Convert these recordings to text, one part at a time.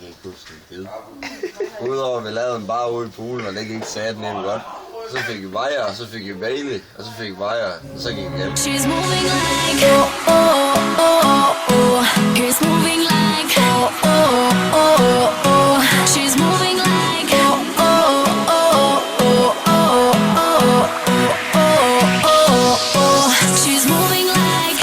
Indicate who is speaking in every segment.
Speaker 1: kan ikke huske en skid. Udover at vi lavede en bar ude i poolen, og det gik sat nemt godt. Så fik vi Vejr, og så fik vi Bailey, og så fik vi Vejr, og så gik vi hjem.
Speaker 2: She's moving like oh oh oh oh. He's moving like oh oh oh oh. She's moving like oh oh oh oh oh oh oh oh oh. She's moving like.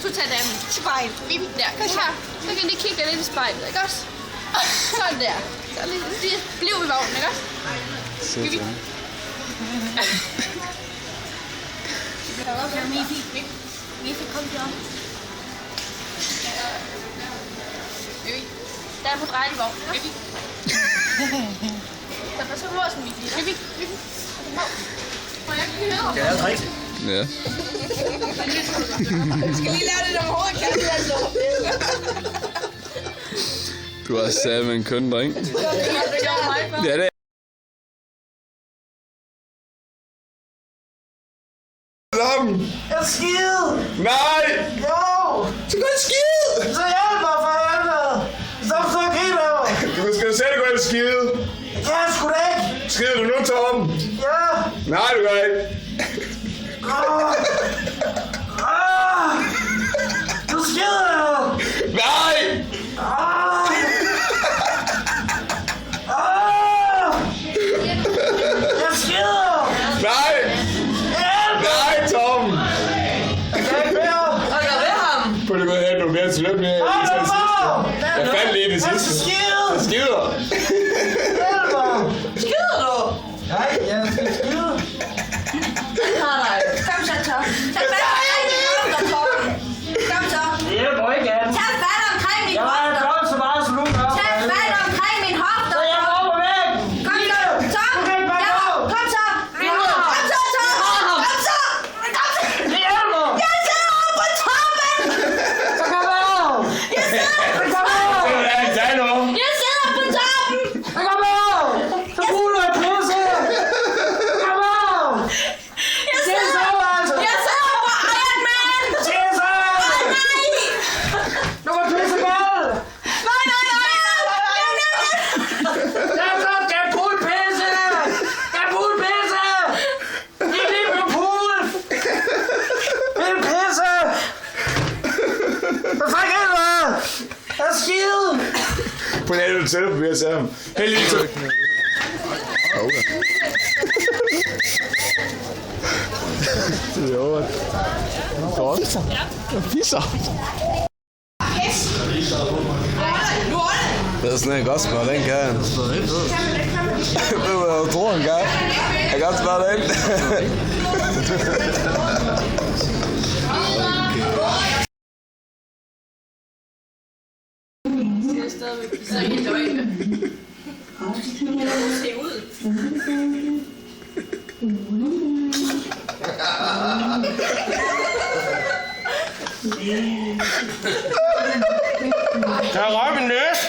Speaker 3: Så tag dem. Spejl. Der, kom her. Så kan I lige kigge lidt i spejlet, ikke også? Sådan der. Så lige bliv i vognen, ikke også? Vivi. Vivi, kom her. Vivi. Der er på drejevognen, Vivi. Så må sådan Vivi. Vivi. Må jeg ikke høre?
Speaker 1: Det er altså rigtigt.
Speaker 4: Ja.
Speaker 3: Jeg skal lige lave det der hårde kærlighed, altså.
Speaker 4: Du har sagt med en køn dreng.
Speaker 3: Det gør mig for.
Speaker 4: Ja, det er.
Speaker 5: Jeg skide!
Speaker 4: Nej!
Speaker 5: Jo!
Speaker 4: Så gå i skide!
Speaker 5: Så hjælp mig for helvede! Stop så griner!
Speaker 4: Du skal selv gå i skide.
Speaker 5: Det kan jeg sgu da ikke!
Speaker 4: Skider du nu, Tom?
Speaker 5: Ja!
Speaker 4: Nej, du gør ikke.
Speaker 5: Du skider jo!
Speaker 4: Nej!
Speaker 5: Jeg skider!
Speaker 4: Nej! Nej, Tom!
Speaker 5: Jeg kan ikke mere!
Speaker 3: Og jeg ved ham.
Speaker 4: Prøv lige at gå hen, du er mere til løb med. Jeg fandt lige det
Speaker 5: Jeg skal
Speaker 4: sidste.
Speaker 5: skide!
Speaker 4: Jeg skider.
Speaker 5: Hjælp mig!
Speaker 3: Skider du?
Speaker 5: Nej, jeg skal skide!
Speaker 3: Nej. Kom så, Tom. Tag fat omkring min hofter, Tom. Kom så.
Speaker 5: Det hjælper ikke, Anne.
Speaker 3: Tag fat omkring min
Speaker 5: Jeg har
Speaker 3: hofter.
Speaker 5: gjort så meget, som du gør.
Speaker 3: Tag fat omkring min hofter,
Speaker 5: Så jeg
Speaker 3: Tom.
Speaker 5: går på væk!
Speaker 3: Kom så, Tom.
Speaker 5: Du kan ikke bare gå!
Speaker 3: Kom så. Kom så, Tom. Kom så. Kom så.
Speaker 5: Det hjælper!
Speaker 3: Jeg sidder oppe på toppen.
Speaker 5: Så kom over!
Speaker 3: Jeg sidder på toppen.
Speaker 4: Tag nu.
Speaker 3: Jeg sidder på toppen.
Speaker 5: Så kom over! Så bruger du et pisse! Kom over!
Speaker 3: Jeg
Speaker 5: Det er så altså!
Speaker 3: Jeg sidder på Iron Man.
Speaker 5: Tisse!
Speaker 3: Nej.
Speaker 5: Du var pisse gal!
Speaker 3: Nej.
Speaker 5: Det er poolpisse! Det er poolpisse! Det er lige på pool! Det er pisse! Hvad fuck er det? Jeg er skide!
Speaker 4: På en anden selv, vi har sagt ham. Heldigvis. Okay. Det er over. Godt. Fisser. Det er sådan en gospel, den kan han.
Speaker 1: Ved du, hvad jeg tror engang? Jeg kan godt spørge dig ind.
Speaker 3: Det er stadigvæk så i døgnet. Se ud.
Speaker 5: Der er røg min næse.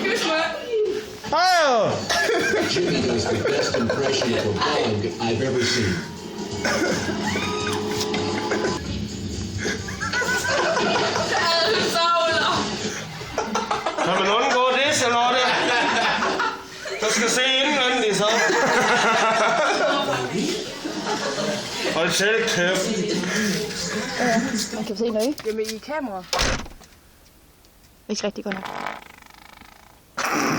Speaker 3: Kys mig.
Speaker 5: Hej.
Speaker 6: Jimmy is the best impression of a bug I've ever seen.
Speaker 5: Kan man undgå det, Charlotte? Du skal se indvendigt, så. Hold selv kæft.
Speaker 7: Man kan se noget. Jamen i kamera. Ikke rigtig godt nok.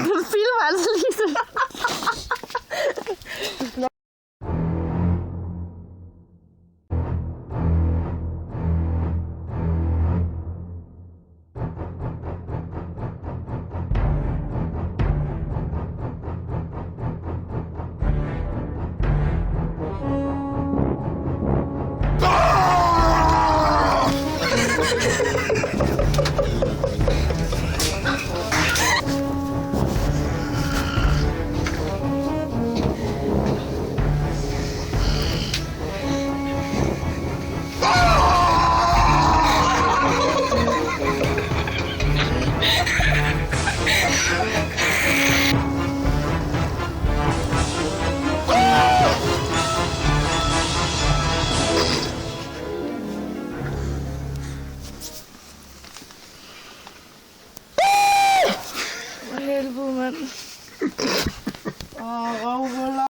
Speaker 7: Du filmer altså lige så. Helvede, mand. Røvhuller.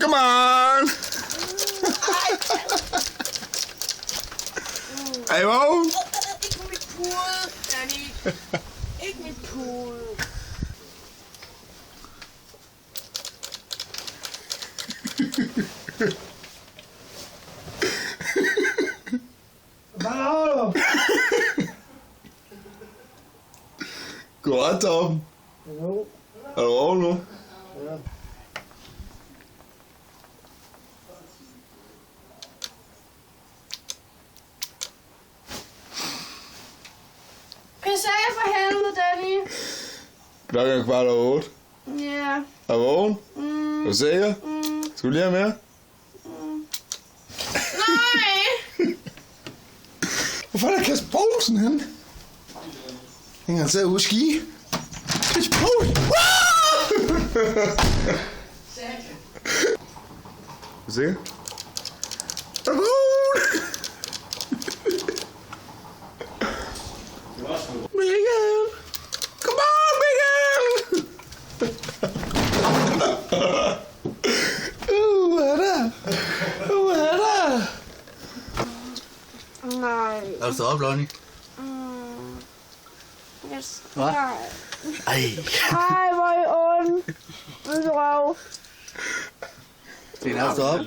Speaker 1: Come on! Er I vågen?
Speaker 7: Ikke mit pude, Danny. Ikke mit pude.
Speaker 1: Goddag, Tom.
Speaker 7: Jo.
Speaker 1: Er du vågen nu?
Speaker 7: Ja. Pisse af for helvede, Danny.
Speaker 1: Klokken er 7:15.
Speaker 7: Ja.
Speaker 1: Er du vågen? Er du sikker? Skal du lige have mere?
Speaker 7: Nej.
Speaker 1: Hvorfor er der Kasper Poulsen henne? Hænger han til at huske i? Kasper Poulsen! Er du sikker? Er du vågen? Mikkel! Come on, Mikkel! Hvad er der? Hvad er der?
Speaker 7: Nej.
Speaker 8: Er du stået op, Lonnie?
Speaker 7: Yes.
Speaker 8: Hvad?
Speaker 7: Nej.
Speaker 8: Ej.
Speaker 7: Hej, hvor er I ond. Røv.
Speaker 8: Det er stået op.